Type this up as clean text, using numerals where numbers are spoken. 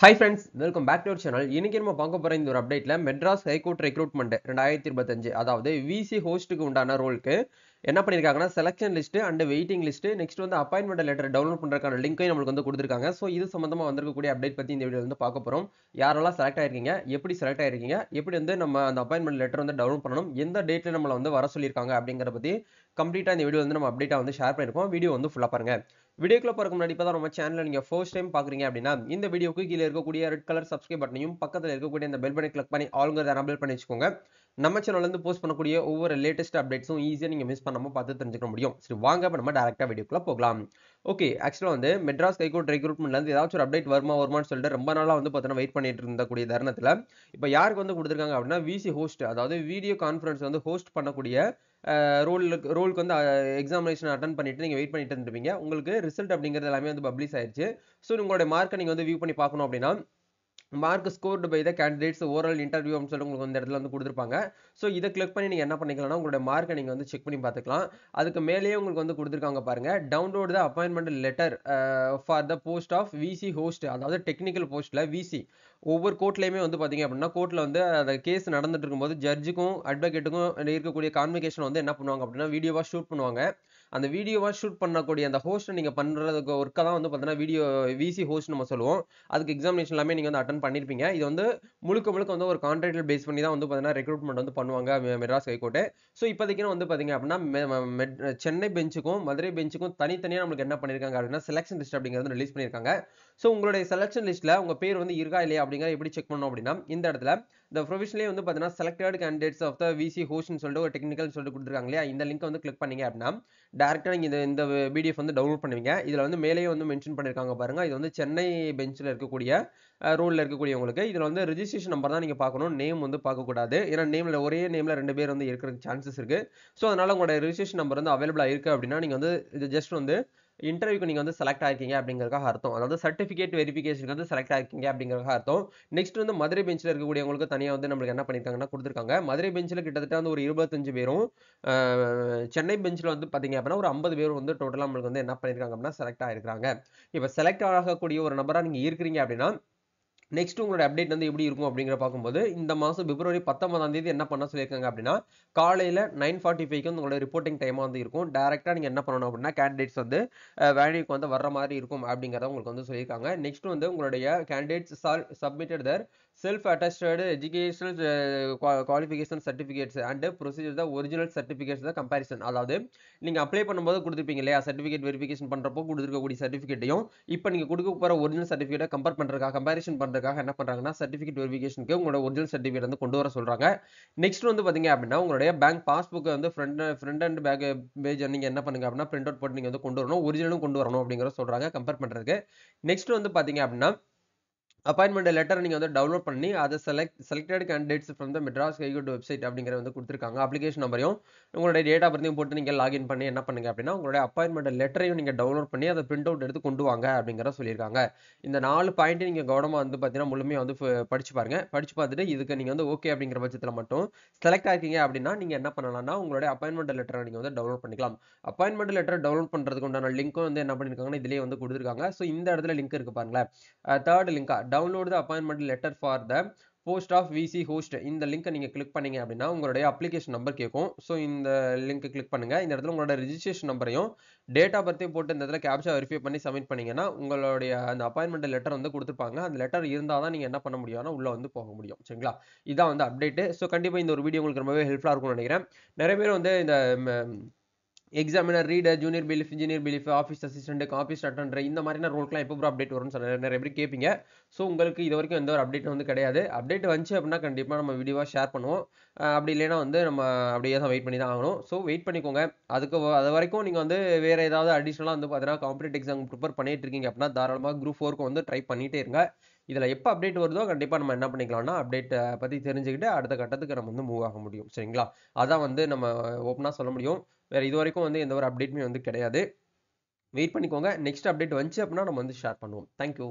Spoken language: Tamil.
Hi friends, welcome back to our channel. இன்னைக்கு நம்ம பார்க்க போற இந்த ஒரு அப்டேட்ல மெட்ராஸ் ஹைகோர்ட் ரெக்ரூட்மெண்ட் 2025 அதாவது விசி ஹோஸ்டுக்கு உண்டான ரோலுக்கு என்ன பண்ணிருக்காங்கன்னா selection list and waiting list next வந்து அப்பாயின்மெண்ட் லெட்டர் டவுன்லோட் பண்றதுக்கான லிங்கையும் நம்மளுக்கு வந்து கொடுத்துருக்காங்க. ஸோ இது சம்பந்தமா வந்திருக்கக்கூடிய அப்டேட் பத்தி இந்த வீடியோ வந்து பார்க்க போறோம். யாரெல்லாம் செலக்ட் ஆயிருக்கீங்க, எப்படி செலக்ட் ஆயிருக்கீங்க, எப்படி வந்து நம்ம அந்த அப்பாயின்மெண்ட் லெட்டர் வந்து டவுன்லோட் பண்ணணும், எந்த டேட்ல நம்மள வந்து வர சொல்லியிருக்காங்க அப்படிங்கறத பத்தி கம்ப்ளீட்டா இந்த வீடியோ வந்து நம்ம அப்டேட்டா வந்து ஷேர் பண்ணிருக்கோம். வீடியோ வந்து ஃபுல்லா பாருங்க. வீடியோக்குள்ள போறதுக்கு முன்னாடி இப்பதான் நம்ம சேனலை நீங்க ஃபர்ஸ்ட் டைம் பாக்குறீங்க அப்படின்னா இந்த வீடியோக்கு கீழே இருக்கக்கூடிய ரெட் கலர் சப்ஸ்கிரைப் பட்டனையும் பக்கத்துல இருக்கக்கூடிய இந்த பெல் பட்டனை கிளிக் பண்ணி ஆல்ங்கிறத எனபிள் பண்ணி வச்சுக்கோங்க. நம்ம சேனல்ல இருந்து போஸ்ட் பண்ணக்கூடிய ஒவ்வொரு லேட்டஸ்ட் அப்டேட்ஸும் ஈஸியா நீங்க மிஸ் பண்ணாம பார்த்து தெரிஞ்சுக்க முடியும். சரி வாங்க இப்ப நம்ம டைரக்டா வீடியோக்குள்ள போகலாம். ஓகே, ஆக்சுவலா வந்து மெட்ராஸ் ஹைகோர்ட் ரெக்ரூட்மெண்ட்ல இருந்து ஏதாச்சும் ஒரு அப்டேட் வருமான்னு சொல்லிட்டு ரொம்ப நாளா வந்து பார்த்தீங்கன்னா வெயிட் பண்ணிட்டு இருந்தக்கூடிய தருணத்துல இப்ப யாருக்கு வந்து கொடுத்துருக்காங்க அப்படின்னா விசி ஹோஸ்ட், அதாவது வீடியோ கான்ஃபரன்ஸ் வந்து ஹோஸ்ட் பண்ணக்கூடிய ரோலுக்கு வந்து எக்ஸாமினேஷன் அட்டன் பண்ணிட்டு நீங்க வெயிட் பண்ணிட்டு இருந்திருப்பீங்க. உங்களுக்கு ரிசல்ட் அப்படிங்கிறது எல்லாமே வந்து பப்ளிஷ் ஆயிருச்சு. ஸோ உங்களுடைய மார்க்கை நீங்க வந்து வியூ பண்ணி பார்க்கணும் அப்படின்னா mark scored by the candidates oral interview அப்படின்னு சொல்லி உங்களுக்கு இந்த இடத்துல வந்து கொடுத்துருப்பாங்க. ஸோ இதை கிளிக் பண்ணி நீங்க என்ன பண்ணிக்கலாம்னா உங்களுடைய மார்க்கை நீங்க வந்து செக் பண்ணி பார்த்துக்கலாம். அதுக்கு மேலேயே உங்களுக்கு வந்து கொடுத்துருக்காங்க பாருங்க, download the appointment letter for the post of VC host, அதாவது டெக்னிக்கல் போஸ்ட்ல விசி ஒவ்வொரு கோர்ட்லயுமே வந்து பாத்தீங்க அப்படின்னா கோர்ட்ல வந்து அந்த கேஸ் நடந்துட்டு இருக்கும்போது ஜட்ஜுக்கும் அட்வொகேட்டுக்கும் இருக்கக்கூடிய கான்வெகேஷன் வந்து என்ன பண்ணுவாங்க அப்படின்னா வீடியோவா ஷூட் பண்ணுவாங்க. அந்த வீடியோவா ஷூட் பண்ணக்கூடிய அந்த ஹோஸ்ட் நீங்க பண்றதுக்கு ஒர்க்கா தான் வந்து பாத்தீங்கன்னா வீடியோ விசி ஹோஸ்ட் நம்ம சொல்லுவோம். அதுக்கு எக்ஸாமினேஷன் எல்லாமே நீங்க வந்து அட்டன் பண்ணிருப்பீங்க. இது வந்து முழுக்க முழுக்க வந்து ஒரு கான்ட்ராக்டல் பேஸ் பண்ணி தான் வந்து பாத்தீங்கன்னா ரெக்ரூட்மெண்ட் வந்து பண்ணுவாங்க மெட்ராஸ் ஹைகோர்ட். ஸோ இப்போதைக்கு வந்து பாத்தீங்க அப்படின்னா சென்னை பெஞ்சுக்கும் மதுரை பெஞ்சுக்கும் தனித்தனியா நம்மளுக்கு என்ன பண்ணிருக்காங்க அப்படின்னா செலக்ஷன் லிஸ்ட் அப்படிங்கிறது ரிலீஸ் பண்ணிருக்காங்க. ஸோ உங்களுடைய செலக்ஷன் லிஸ்ட்ல உங்க பேர் வந்து இருக்கா இல்லையா அப்படிங்கிற எப்படி செக் பண்ணணும் அப்படின்னா இந்த இடத்துல இந்த ப்ரொவிஷனலே வந்து பாத்தீங்கன்னா செலக்டட் கேண்டிடேட்ஸ் ஆஃப் த விசி ஹோஸ்ட்னு சொல்லிட்டு ஒரு டெக்னிக்கல் சொல்லிட்டு கொடுத்துருக்காங்க இல்லையா, இந்த லிங்க் வந்து கிளிக் பண்ணீங்க அப்படின்னா டைரக்டா நீங்க இந்த பிடிஎஃப் வந்து டவுன்லோட் பண்ணுவீங்க. இதுல வந்து மேலேயே வந்து மென்ஷன் பண்ணிருக்காங்க பாருங்க, இது வந்து சென்னை பெஞ்சில் இருக்கக்கூடிய ரோல்ல இருக்கக்கூடியவங்களுக்கு இதுல வந்து ரெஜிஸ்ட்ரேஷன் நம்பர் தான் நீங்க பார்க்கணும், நேம் வந்து பார்க்க கூடாது. ஏன்னா நேம்ல ஒரே நேம்ல ரெண்டு பேர் வந்து இருக்கிறதுக்கு சான்சஸ் இருக்கு. ஸோ அதனால உங்களோட ரெஜிஸ்ட்ரேஷன் நம்பர் வந்து அவைலபிளா இருக்கு அப்படின்னா நீங்க வந்து இது ஜஸ்ட் வந்து இன்டர்வியூக்கு நீங்க வந்து செலக்ட் ஆயிருக்கீங்க அப்படிங்கறதுக்காக அர்த்தம். அதாவது சர்டிபிகேட் வெரிஃபிகேஷனுக்கு வந்து செலக்ட் ஆயிருக்கீங்க அப்படிங்கறதுக்காக அர்த்தம். நெக்ஸ்ட் வந்து மதுரை பெஞ்சில் இருக்கக்கூடியவங்களுக்கு தனியா வந்து நம்மளுக்கு என்ன பண்ணிருக்காங்கன்னா கொடுத்துருக்காங்க. மதுரை பெஞ்சில் கிட்டத்தட்ட வந்து ஒரு 25 பேரும் சென்னை பெஞ்சில் வந்து பாத்தீங்க அப்படின்னா ஒரு 50 பேர் வந்து டோட்டலா நம்மளுக்கு வந்து என்ன பண்ணிருக்காங்க அப்படின்னா செலக்ட் ஆயிருக்காங்க. இப்ப செலக்ட் ஆகக்கூடிய ஒரு நபரா நீங்க இருக்கிறீங்க அப்படின்னா நெக்ஸ்ட் உங்களோட அப்டேட் வந்து எப்படி இருக்கும் அப்படிங்கிற பார்க்கும்போது இந்த மாசம் பிப்ரவரி 19ஆம் தேதி என்ன பண்ண சொல்லியிருக்காங்க அப்படின்னா காலையில 9:45க்கு வந்து உங்களோட ரிப்போர்ட்டிங் டைமா வந்து இருக்கும். டைரக்டா நீங்க என்ன பண்ணணும் அப்படின்னா கேண்டிடேட்ஸ் வந்து வேலைக்கு வந்து வர்ற மாதிரி இருக்கும் அப்படிங்கறத உங்களுக்கு வந்து சொல்லியிருக்காங்க. நெக்ஸ்ட் வந்து உங்களுடைய candidates submitted their self attested educational qualification certificates and procedure the original certificates the comparison, அதாவது நீங்க அப்ளை பண்ணும்போது கொடுத்துருப்பீங்க இல்லையா சர்டிபிகேட் வெரிஃபிகேஷன் பண்றப்போ கொடுத்துருக்கக்கூடிய சர்டிபிகேட்டையும் இப்போ நீங்க கொடுக்க போற ஒரிஜினல் சர்டிபிகேட்டை கம்பேர் பண்றதுக்காக கம்பேரிசன் பண்றதுக்காக என்ன பண்றாங்கன்னா சர்டிபிகேட் வெரிஃபிகேஷனுக்கு உங்களோட ஒரிஜினல் சர்டிபிகேட் வந்து கொண்டு வர சொல்றாங்க. நெக்ஸ்ட் வந்து பாத்தீங்க அப்படின்னா உங்களுடைய பேங்க் பாஸ்புக் வந்து ஃப்ரண்ட் அண்ட் பேக் பேஜ் நீங்க என்ன பண்ணுங்க அப்படின்னா பிரிண்ட் அவுட் போட்டு நீங்க வந்து கொண்டு வரணும், ஒரிஜினலும் கொண்டு வரணும் அப்படிங்கறத சொல்றாங்க கம்பேர் பண்றதுக்கு. நெக்ஸ்ட் வந்து பாத்தீங்க அப்படின்னா அப்பாயின்மெண்ட் லெட்டர் நீங்க வந்து டவுன்லோட் பண்ணி அதை selected candidates from the Madras high court website அப்படிங்கிற வந்து கொடுத்துருக்காங்க. அப்ளிகேஷன் நம்பரையும் உங்களுடைய டேட்டா பத்தியும் போட்டு நீங்க லாகின் பண்ணி என்ன பண்ணுங்க அப்படின்னா உங்களுடைய அப்பாயின்மெண்ட் லெட்டரையும் நீங்க டவுன்லோட் பண்ணி அதை பிரிண்ட் அவுட் எடுத்து கொண்டு வாங்க அப்படிங்கிற சொல்லியிருக்காங்க. இந்த 4 பாயிண்ட் நீங்க கவனமா வந்து பாத்தீங்கன்னா முழுமையா வந்து படிச்சு பாருங்க. படிச்சு பார்த்துட்டு இதுக்கு நீங்க வந்து ஓகே அப்படிங்கிற பட்சத்துல மட்டும் செலக்ட் ஆகிங்க அப்படின்னா நீங்க என்ன பண்ணலாம்னா உங்களுடைய அப்பாயின்மெண்ட் லெட்டரை நீங்க வந்து டவுன்லோட் பண்ணிக்கலாம். அப்பாயின்மெண்ட் லெட்டர் டவுன்லோட் பண்றதுக்கு உண்டான லிங்க்கும் வந்து என்ன பண்ணிருக்காங்கன்னா இதுலயே வந்து கொடுத்துருக்காங்க. ஸோ இந்த இடத்துல லிங்க் இருக்கு பாருங்களேன், தேர்ட் லிங்கா download the appointment letter for the post of VC host, இந்த லிங்கை நீங்க கிளிக் பண்ணீங்க அப்படின்னா உங்களுடைய அப்ளிகேஷன் நம்பர் கேட்கும். ஸோ இந்த லிங்க் கிளிக் பண்ணுங்க. இந்த இடத்துல உங்களோட ரெஜிஸ்ட்ரேஷன் நம்பரையும் டேட் ஆஃப் பர்த்தையும் போட்டு இந்த இடத்துல கேப்சா வெரிஃபை பண்ணி சப்மிட் பண்ணீங்கன்னா உங்களுடைய அந்த அப்பாயின்மெண்ட் லெட்டர் வந்து கொடுத்துருப்பாங்க. அந்த லெட்டர் இருந்தால் தான் நீங்க என்ன பண்ண முடியும்னா உள்ள வந்து போக முடியும். சரிங்களா, இதான் வந்து அப்டேட். ஸோ கண்டிப்பா இந்த ஒரு வீடியோ உங்களுக்கு ரொம்பவே ஹெல்ப்ஃபுல்லா இருக்கும்னு நினைக்கிறேன். நிறைய பேர் வந்து இந்த examiner reader junior belief engineer belief office assistant office attender இந்த மாதிரியான ரோல்க்குலாம் எப்போ அப்டேட் வரும்னு சொல்ல நிறைய பேர் கேட்பீங்க. ஸோ உங்களுக்கு இது வரைக்கும் எந்த ஒரு அப்டேட் வந்து கிடையாது. அப்டேட் வந்துச்சு அப்படின்னா கண்டிப்பாக நம்ம வீடியோவாக ஷேர் பண்ணுவோம். அப்படி இல்லைன்னா வந்து நம்ம அப்படியே தான் வெயிட் பண்ணி தான் ஆகணும். ஸோ வெயிட் பண்ணிக்கோங்க. அது வரைக்கும் நீங்கள் வந்து வேற ஏதாவது அடிஷனலாக வந்து பார்த்தீங்கன்னா காம்படிட்டிவ் எக்ஸாம் ப்ரிப்பேர் பண்ணிட்டு இருக்கீங்க அப்படின்னா தாராளமாக குரூப் 4க்கு வந்து ட்ரை பண்ணிட்டே இருங்க. இதில் எப்போ அப்டேட் வருதோ கண்டிப்பாக நம்ம என்ன பண்ணிக்கலாம்னா அப்டேட்டை பற்றி தெரிஞ்சுக்கிட்டு அடுத்த கட்டத்துக்கு நம்ம வந்து மூவ் ஆக முடியும். சரிங்களா, அதான் வந்து நம்ம ஓப்பனாக சொல்ல முடியும். வேற இது வரைக்கும் வந்து எந்த ஒரு அப்டேட்டுமே வந்து கிடையாது. வெயிட் பண்ணிக்கோங்க. நெக்ஸ்ட் அப்டேட் வந்துச்சு அப்படின்னா நம்ம வந்து ஷேர் பண்ணுவோம். தேங்க்யூ.